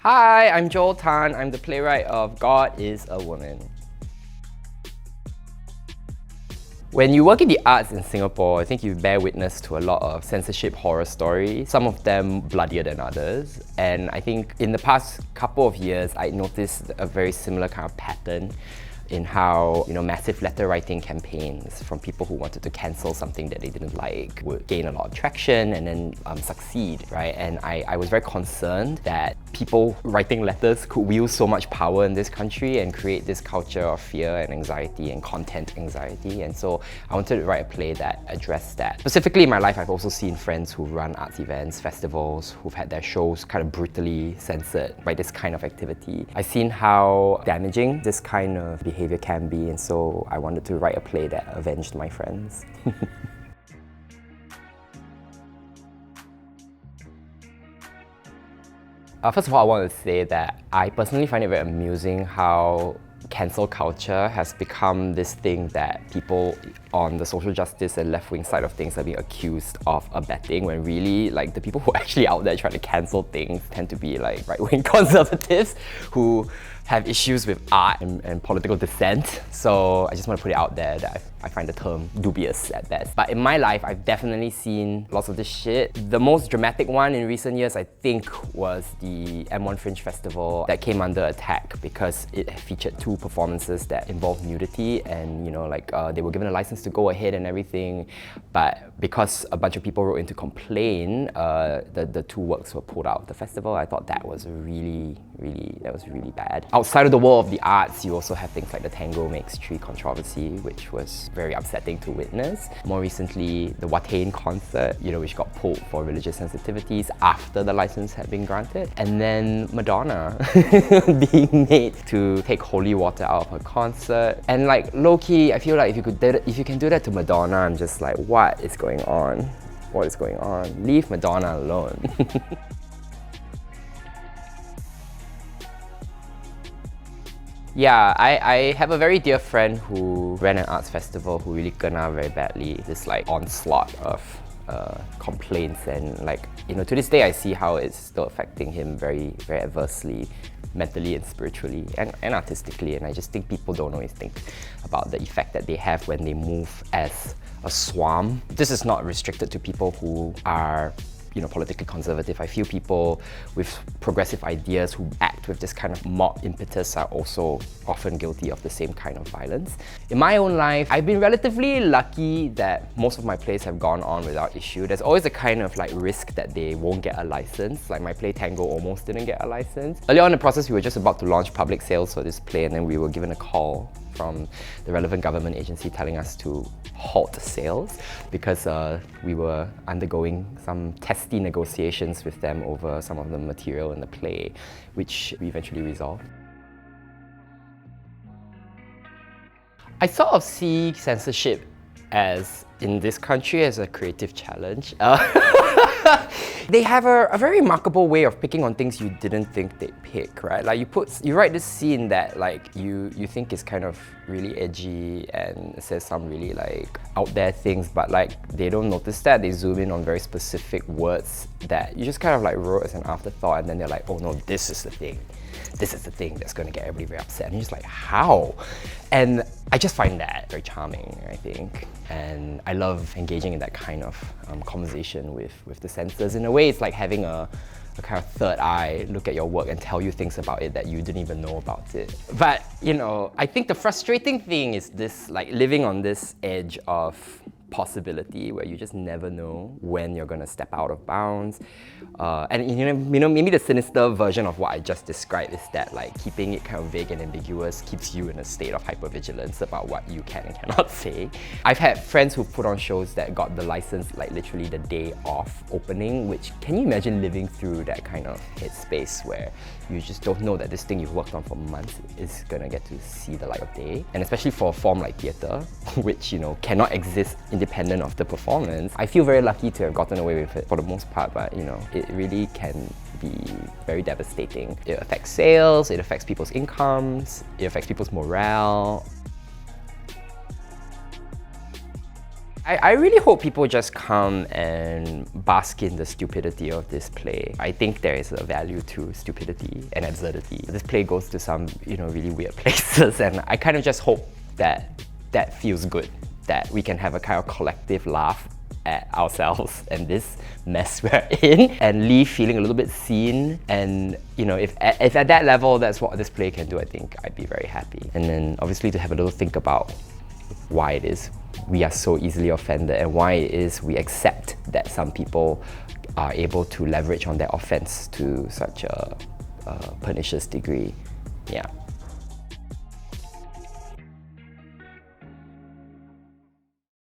Hi, I'm Joel Tan. I'm the playwright of God is a Woman. When you work in the arts in Singapore, I think you bear witness to a lot of censorship horror stories, some of them bloodier than others. And I think in the past couple of years, I noticed a very similar kind of pattern in how massive letter writing campaigns from people who wanted to cancel something that they didn't like would gain a lot of traction and then succeed, right? And I was very concerned that people writing letters could wield so much power in this country and create this culture of fear and anxiety and content anxiety. And so I wanted to write a play that addressed that. Specifically in my life, I've also seen friends who run arts events, festivals, who've had their shows kind of brutally censored by this kind of activity. I've seen how damaging this kind of behavior can be, and so I wanted to write a play that avenged my friends. First of all, I want to say that I personally find it very amusing how cancel culture has become this thing that people on the social justice and left-wing side of things are being accused of abetting, when really the people who are actually out there trying to cancel things tend to be right-wing conservatives who have issues with art and political dissent. So I just want to put it out there that I find the term dubious at best. But in my life, I've definitely seen lots of this shit. The most dramatic one in recent years, I think, was the M1 Fringe Festival that came under attack because it featured two performances that involved nudity, and they were given a license to go ahead and everything, but because a bunch of people wrote in to complain, the two works were pulled out of the festival. I thought that was really bad. Outside of the world of the arts, you also have things like the Tango Makes Tree controversy, which was very upsetting to witness. More recently, the Watain concert, which got pulled for religious sensitivities after the license had been granted. And then Madonna being made to take holy water out of her concert. And low-key, I feel like if you can do that to Madonna, I'm just like, what is going on? What is going on? Leave Madonna alone. Yeah, I have a very dear friend who ran an arts festival who really kena very badly. This onslaught of complaints, and to this day I see how it's still affecting him very adversely, mentally and spiritually and artistically. And I just think people don't always think about the effect that they have when they move as a swarm. This is not restricted to people who are politically conservative. I feel people with progressive ideas who act with this kind of mob impetus are also often guilty of the same kind of violence. In my own life, I've been relatively lucky that most of my plays have gone on without issue. There's always a kind of risk that they won't get a license. My play Tango almost didn't get a license. Earlier on in the process, we were just about to launch public sales for this play, and then we were given a call from the relevant government agency telling us to halt sales because we were undergoing some testy negotiations with them over some of the material in the play, which we eventually resolved. I sort of see censorship in this country as a creative challenge. They have a very remarkable way of picking on things you didn't think they'd pick, right? You write this scene that you think is kind of really edgy and says some really out there things, but they don't notice that. They zoom in on very specific words that you just kind of wrote as an afterthought, and then they're like, oh no, this is the thing. This is the thing that's going to get everybody very upset. And you're just like, how? And I just find that very charming, I think. And I love engaging in that kind of conversation with the censors. In a way, it's like having a kind of third eye look at your work and tell you things about it that you didn't even know about it. But, I think the frustrating thing is this, living on this edge of possibility where you just never know when you're gonna step out of bounds. And maybe the sinister version of what I just described is that keeping it kind of vague and ambiguous keeps you in a state of hypervigilance about what you can and cannot say. I've had friends who put on shows that got the license literally the day of opening, which, can you imagine living through that kind of headspace where you just don't know that this thing you've worked on for months is gonna get to see the light of day? And especially for a form like theatre, which cannot exist independent of the performance. I feel very lucky to have gotten away with it for the most part, but it really can be very devastating. It affects sales, it affects people's incomes, it affects people's morale. I really hope people just come and bask in the stupidity of this play. I think there is a value to stupidity and absurdity. This play goes to some, really weird places, and I kind of just hope that that feels good, that we can have a kind of collective laugh at ourselves and this mess we're in, and leave feeling a little bit seen. And if at that level that's what this play can do, I think I'd be very happy. And then obviously to have a little think about why it is we are so easily offended, and why it is we accept that some people are able to leverage on their offense to such a pernicious degree. Yeah.